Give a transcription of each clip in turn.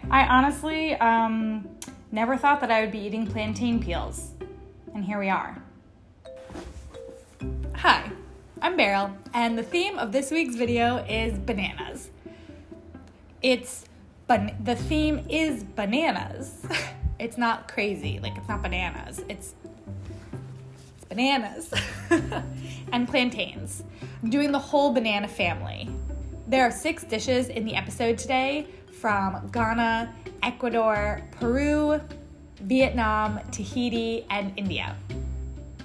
I honestly never thought that I would be eating plantain peels, and here we are. Hi, I'm Beryl, and the theme of this week's video is bananas. The theme is bananas. It's not crazy, it's not bananas. It's bananas and plantains. I'm doing the whole banana family. There are 6 dishes in the episode today from Ghana, Ecuador, Peru, Vietnam, Tahiti, and India.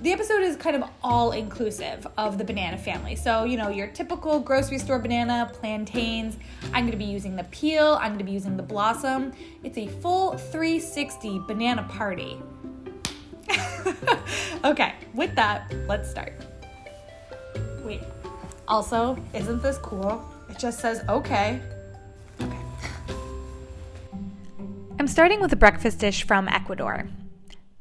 The episode is kind of all-inclusive of the banana family. So, your typical grocery store banana, plantains. I'm going to be using the peel. I'm going to be using the blossom. It's a full 360 banana party. Okay, with that, let's start. Wait, also, isn't this cool? It just says, okay. I'm starting with a breakfast dish from Ecuador.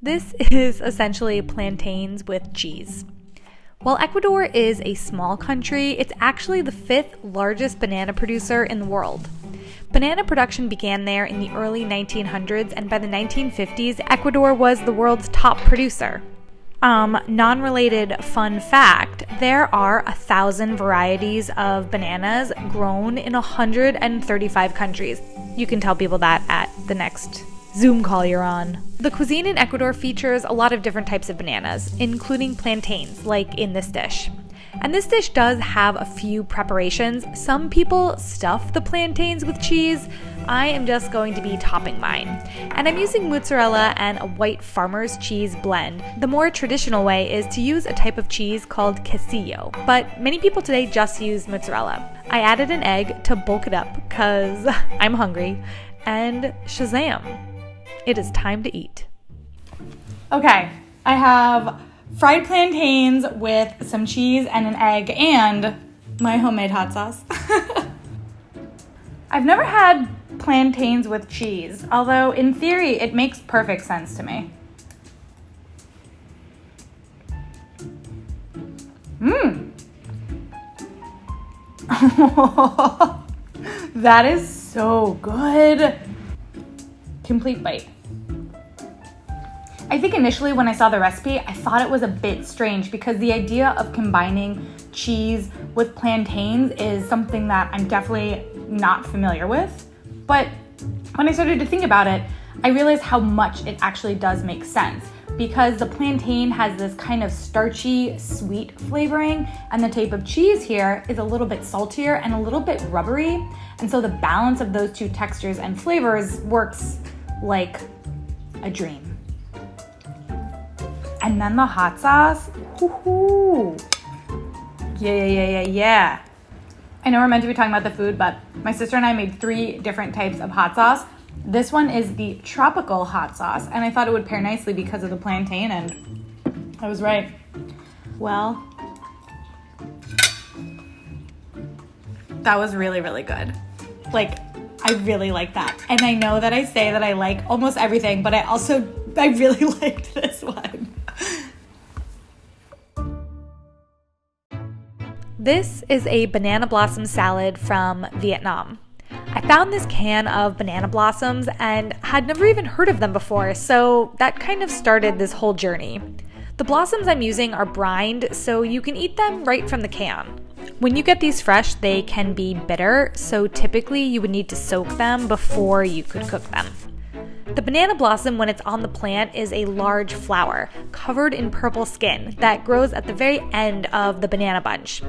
This is essentially plantains with cheese. While Ecuador is a small country, it's actually the 5th largest banana producer in the world. Banana production began there in the early 1900s, and by the 1950s, Ecuador was the world's top producer. Non-related fun fact, there are 1,000 varieties of bananas grown in 135 countries. You can tell people that at the next Zoom call you're on. The cuisine in Ecuador features a lot of different types of bananas, including plantains, like in this dish. And this dish does have a few preparations. Some people stuff the plantains with cheese. I am just going to be topping mine. And I'm using mozzarella and a white farmer's cheese blend. The more traditional way is to use a type of cheese called quesillo, but many people today just use mozzarella. I added an egg to bulk it up because I'm hungry, and shazam, it is time to eat. Okay, I have fried plantains with some cheese and an egg and my homemade hot sauce. I've never had plantains with cheese, although in theory it makes perfect sense to me. That is so good. Complete bite. I think initially when I saw the recipe, I thought it was a bit strange because the idea of combining cheese with plantains is something that I'm definitely not familiar with. But when I started to think about it, I realized how much it actually does make sense because the plantain has this kind of starchy, sweet flavoring, and the type of cheese here is a little bit saltier and a little bit rubbery. And so the balance of those two textures and flavors works like a dream. And then the hot sauce, woohoo! Yeah. I know we're meant to be talking about the food, but my sister and I made 3 different types of hot sauce. This one is the tropical hot sauce, and I thought it would pair nicely because of the plantain, and I was right. Well, that was really, really good. I really like that. And I know that I say that I like almost everything, but I really liked this one. This is a banana blossom salad from Vietnam. I found this can of banana blossoms and had never even heard of them before, so that kind of started this whole journey. The blossoms I'm using are brined, so you can eat them right from the can. When you get these fresh, they can be bitter, so typically you would need to soak them before you could cook them. The banana blossom, when it's on the plant, is a large flower covered in purple skin that grows at the very end of the banana bunch.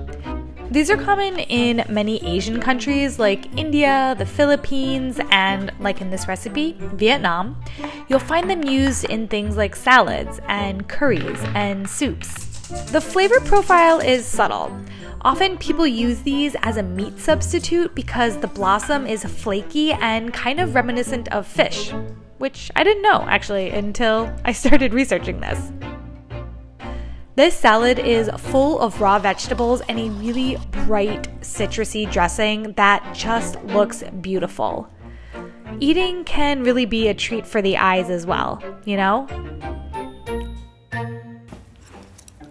These are common in many Asian countries like India, the Philippines, and, like in this recipe, Vietnam. You'll find them used in things like salads and curries and soups. The flavor profile is subtle. Often people use these as a meat substitute because the blossom is flaky and kind of reminiscent of fish, which I didn't know actually until I started researching this. This salad is full of raw vegetables and a really bright citrusy dressing that just looks beautiful. Eating can really be a treat for the eyes as well, you know?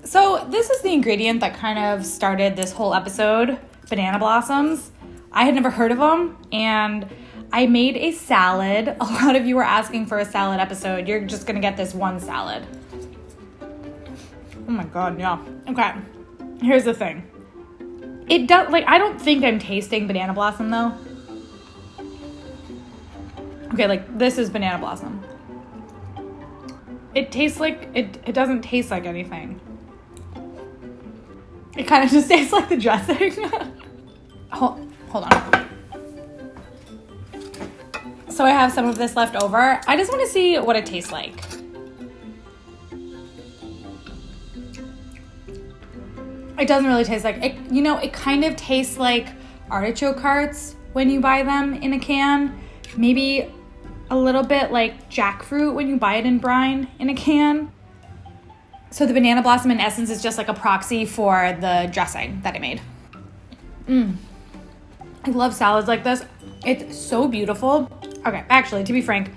So this is the ingredient that kind of started this whole episode, banana blossoms. I had never heard of them, and I made a salad. A lot of you were asking for a salad episode. You're just gonna get this one salad. Oh my God, yeah. Okay, here's the thing. It does, like, I don't think I'm tasting banana blossom though. Okay, like, this is banana blossom. It tastes like, it doesn't taste like anything. It kind of just tastes like the dressing. Hold on. So I have some of this left over. I just want to see what it tastes like. It doesn't really taste like it. You know, it kind of tastes like artichoke hearts when you buy them in a can. Maybe a little bit like jackfruit when you buy it in brine in a can. So the banana blossom in essence is just like a proxy for the dressing that I made. I love salads like this. It's so beautiful. Okay, actually, to be frank,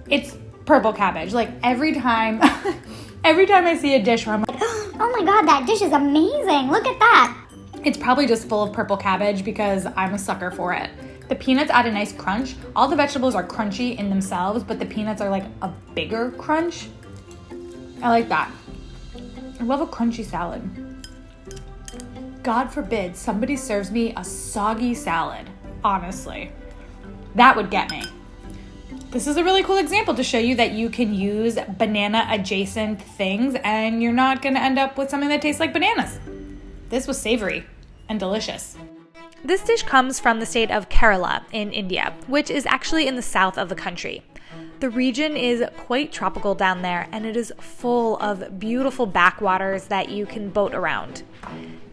it's purple cabbage. Like every time I see a dish where I'm like, oh my God, that dish is amazing. Look at that. It's probably just full of purple cabbage because I'm a sucker for it. The peanuts add a nice crunch. All the vegetables are crunchy in themselves, but the peanuts are like a bigger crunch. I like that. I love a crunchy salad. God forbid somebody serves me a soggy salad, honestly. That would get me. This is a really cool example to show you that you can use banana adjacent things and you're not gonna end up with something that tastes like bananas. This was savory and delicious. This dish comes from the state of Kerala in India, which is actually in the south of the country. The region is quite tropical down there, and it is full of beautiful backwaters that you can boat around.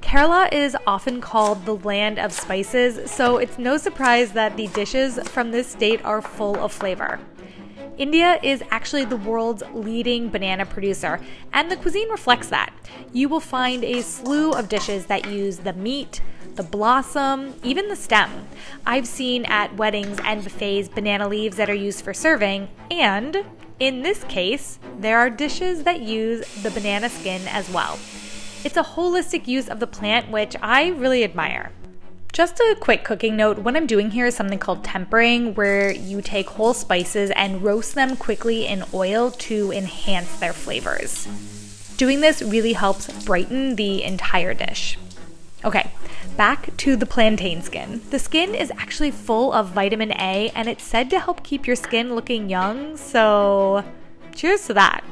Kerala is often called the land of spices, so it's no surprise that the dishes from this state are full of flavor. India is actually the world's leading banana producer, and the cuisine reflects that. You will find a slew of dishes that use the meat, the blossom, even the stem. I've seen at weddings and buffets banana leaves that are used for serving, and in this case, there are dishes that use the banana skin as well. It's a holistic use of the plant, which I really admire. Just a quick cooking note, what I'm doing here is something called tempering, where you take whole spices and roast them quickly in oil to enhance their flavors. Doing this really helps brighten the entire dish. Okay, back to the plantain skin. The skin is actually full of vitamin A, and it's said to help keep your skin looking young, so cheers to that.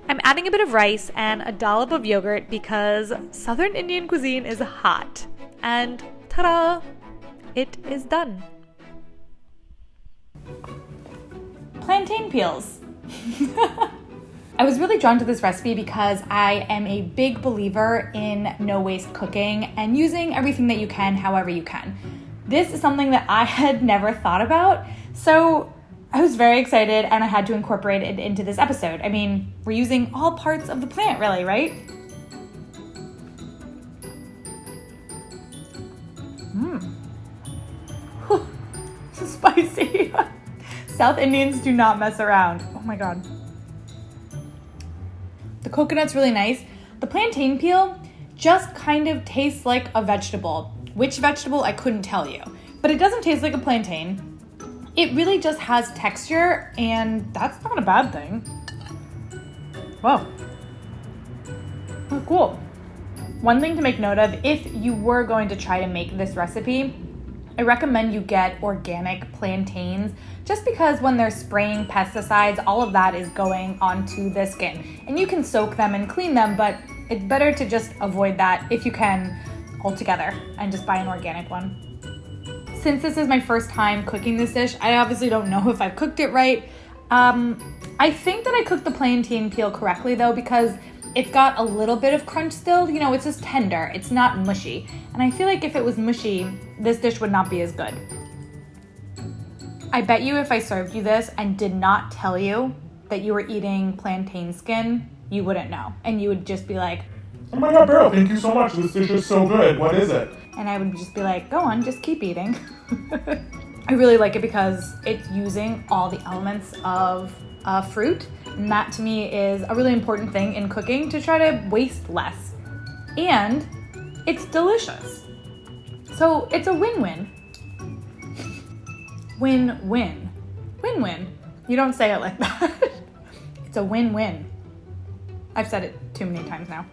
I'm adding a bit of rice and a dollop of yogurt because Southern Indian cuisine is hot. And ta-da! It is done. Plantain peels. I was really drawn to this recipe because I am a big believer in no-waste cooking and using everything that you can however you can. This is something that I had never thought about, so I was very excited and I had to incorporate it into this episode. I mean, we're using all parts of the plant really, right? This is spicy. South Indians do not mess around. Oh my God. The coconut's really nice. The plantain peel just kind of tastes like a vegetable. Which vegetable, I couldn't tell you. But it doesn't taste like a plantain. It really just has texture, and that's not a bad thing. Whoa. Oh, cool. One thing to make note of, if you were going to try to make this recipe, I recommend you get organic plantains, just because when they're spraying pesticides, all of that is going onto the skin. And you can soak them and clean them, but it's better to just avoid that if you can altogether and just buy an organic one. Since this is my first time cooking this dish, I obviously don't know if I've cooked it right. I think that I cooked the plantain peel correctly though, because it's got a little bit of crunch still. You know, it's just tender. It's not mushy. And I feel like if it was mushy, this dish would not be as good. I bet you if I served you this and did not tell you that you were eating plantain skin, you wouldn't know. And you would just be like, oh my God, Beryl, thank you so much. This dish is so good. What is it? And I would just be like, go on, just keep eating. I really like it because it's using all the elements of fruit. And that to me is a really important thing in cooking, to try to waste less. And it's delicious. So it's a win-win. Win-win. Win-win. You don't say it like that. It's a win-win. I've said it too many times now.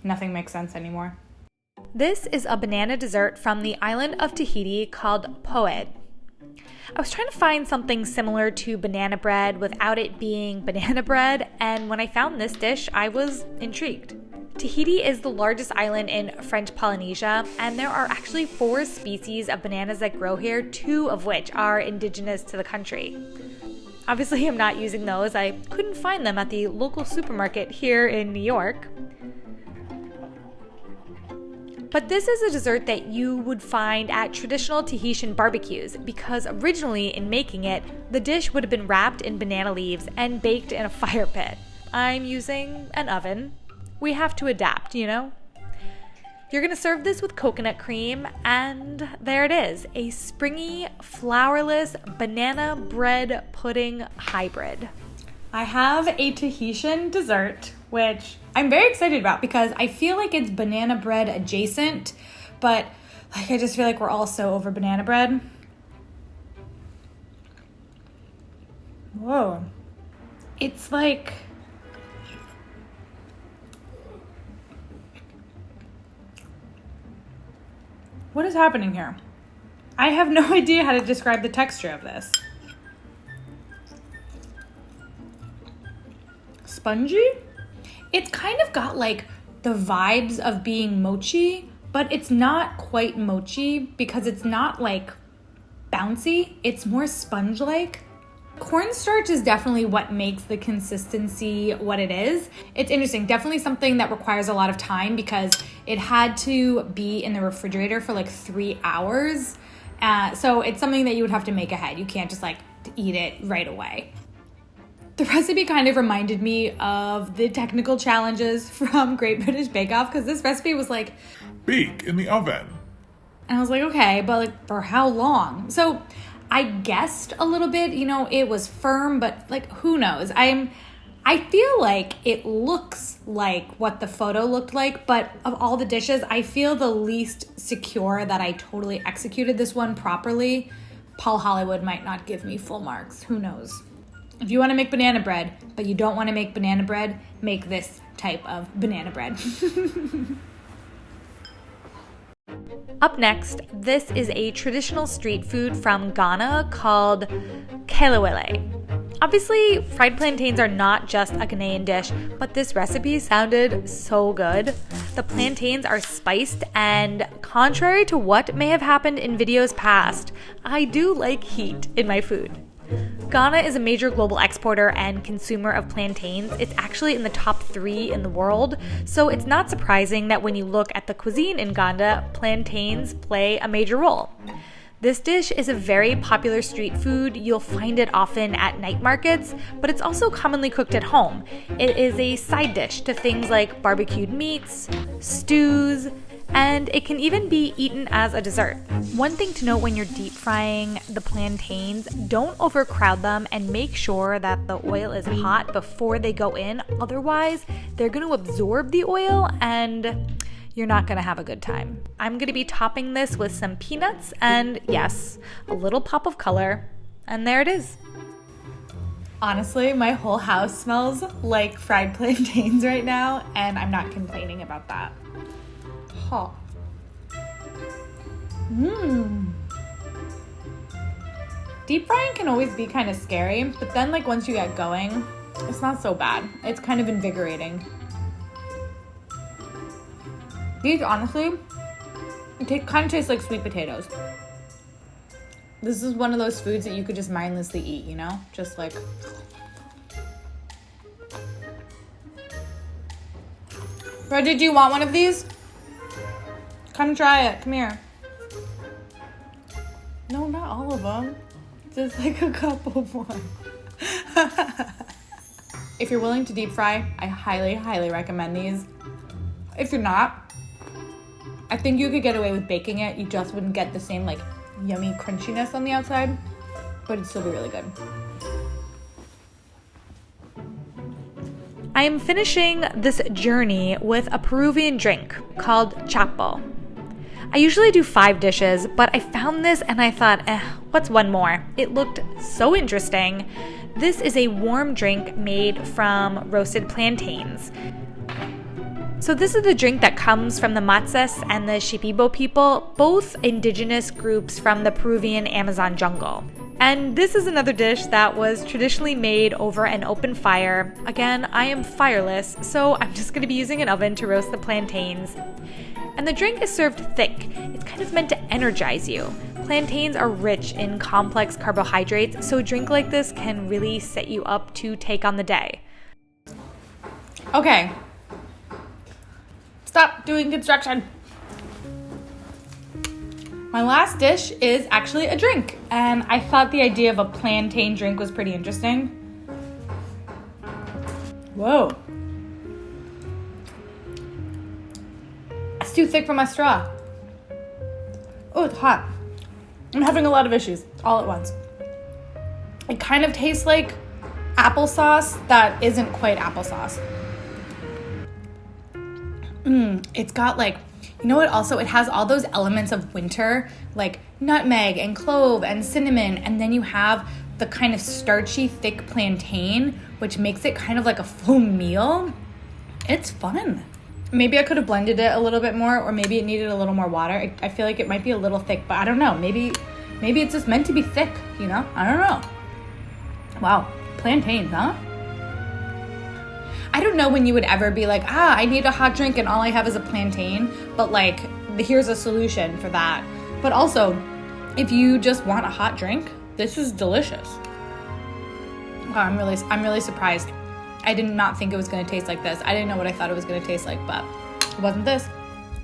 Nothing makes sense anymore. This is a banana dessert from the island of Tahiti called poed. I was trying to find something similar to banana bread without it being banana bread, and when I found this dish, I was intrigued. Tahiti is the largest island in French Polynesia, and there are actually 4 species of bananas that grow here, 2 of which are indigenous to the country. Obviously, I'm not using those. I couldn't find them at the local supermarket here in New York. But this is a dessert that you would find at traditional Tahitian barbecues because originally in making it, the dish would have been wrapped in banana leaves and baked in a fire pit. I'm using an oven. We have to adapt, you know? You're gonna serve this with coconut cream, and there it is, a springy, flourless banana bread pudding hybrid. I have a Tahitian dessert, which I'm very excited about because I feel like it's banana bread adjacent, but I just feel like we're all so over banana bread. Whoa. It's like... What is happening here? I have no idea how to describe the texture of this. Spongy? It's kind of got like the vibes of being mochi, but it's not quite mochi because it's not like bouncy. It's more sponge-like. Cornstarch is definitely what makes the consistency what it is. It's interesting, definitely something that requires a lot of time because it had to be in the refrigerator for like 3 hours. So it's something that you would have to make ahead. You can't just like eat it right away. The recipe kind of reminded me of the technical challenges from Great British Bake Off because this recipe was like, Bake in the oven. and I was like, okay, but like for how long? So I guessed a little bit, you know, it was firm, but like, who knows? I feel like it looks like what the photo looked like, but of all the dishes, I feel the least secure that I totally executed this one properly. Paul Hollywood might not give me full marks. Who knows? If you want to make banana bread, but you don't want to make banana bread, make this type of banana bread. Up next, this is a traditional street food from Ghana called kelewele. Obviously, fried plantains are not just a Ghanaian dish, but this recipe sounded so good. The plantains are spiced, and contrary to what may have happened in videos past, I do like heat in my food. Ghana is a major global exporter and consumer of plantains. It's actually in the top 3 in the world, so it's not surprising that when you look at the cuisine in Ghana, plantains play a major role. This dish is a very popular street food. You'll find it often at night markets, but it's also commonly cooked at home. It is a side dish to things like barbecued meats, stews, and it can even be eaten as a dessert. One thing to note when you're deep frying the plantains, don't overcrowd them and make sure that the oil is hot before they go in. Otherwise, they're going to absorb the oil and you're not going to have a good time. I'm going to be topping this with some peanuts and, yes, a little pop of color. And there it is. Honestly, my whole house smells like fried plantains right now, and I'm not complaining about that. Oh. Deep frying can always be kind of scary, but then like once you get going, it's not so bad. It's kind of invigorating. These honestly, kind of taste like sweet potatoes. This is one of those foods that you could just mindlessly eat, you know? Just like... Bro, did you want one of these? Come try it. Come here. No, not all of them. Just like a couple more. If you're willing to deep fry, I highly, highly recommend these. If you're not, I think you could get away with baking it. You just wouldn't get the same like yummy crunchiness on the outside, but it'd still be really good. I am finishing this journey with a Peruvian drink called chapo. I usually do 5 dishes, but I found this and I thought, What's one more? It looked so interesting. This is a warm drink made from roasted plantains. So this is the drink that comes from the Matsas and the Shipibo people, both indigenous groups from the Peruvian Amazon jungle. And this is another dish that was traditionally made over an open fire. Again, I am fireless, so I'm just going to be using an oven to roast the plantains. And the drink is served thick. It's kind of meant to energize you. Plantains are rich in complex carbohydrates, so a drink like this can really set you up to take on the day. Okay. Stop doing construction. My last dish is actually a drink, and I thought the idea of a plantain drink was pretty interesting. Whoa. It's too thick for my straw. Oh, it's hot. I'm having a lot of issues all at once. It kind of tastes like applesauce that isn't quite applesauce. It's got like, you know what, also it has all those elements of winter, like nutmeg and clove and cinnamon, and then you have the kind of starchy, thick plantain, which makes it kind of like a full meal. It's fun. Maybe I could have blended it a little bit more, or maybe it needed a little more water. I feel like it might be a little thick, but I don't know. Maybe it's just meant to be thick, you know? I don't know. Wow, plantains, huh? I don't know when you would ever be like, I need a hot drink and all I have is a plantain, but like, here's a solution for that. But also, if you just want a hot drink, this is delicious. Wow, I'm really surprised. I did not think it was gonna taste like this. I didn't know what I thought it was gonna taste like, but it wasn't this.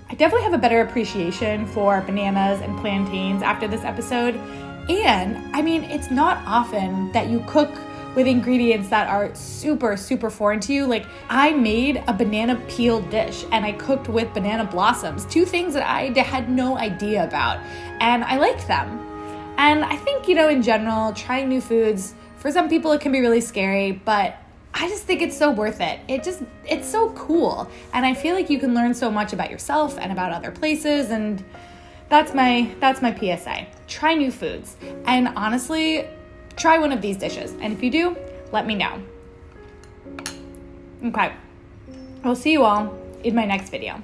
I definitely have a better appreciation for bananas and plantains after this episode. And I mean, it's not often that you cook with ingredients that are super, super foreign to you. Like, I made a banana peel dish and I cooked with banana blossoms, two things that I had no idea about, and I liked them. And I think, you know, in general, trying new foods, for some people it can be really scary, but I just think it's so worth it. It's so cool. And I feel like you can learn so much about yourself and about other places, and that's my PSA. Try new foods. And honestly, try one of these dishes, and if you do, let me know. Okay, I'll see you all in my next video.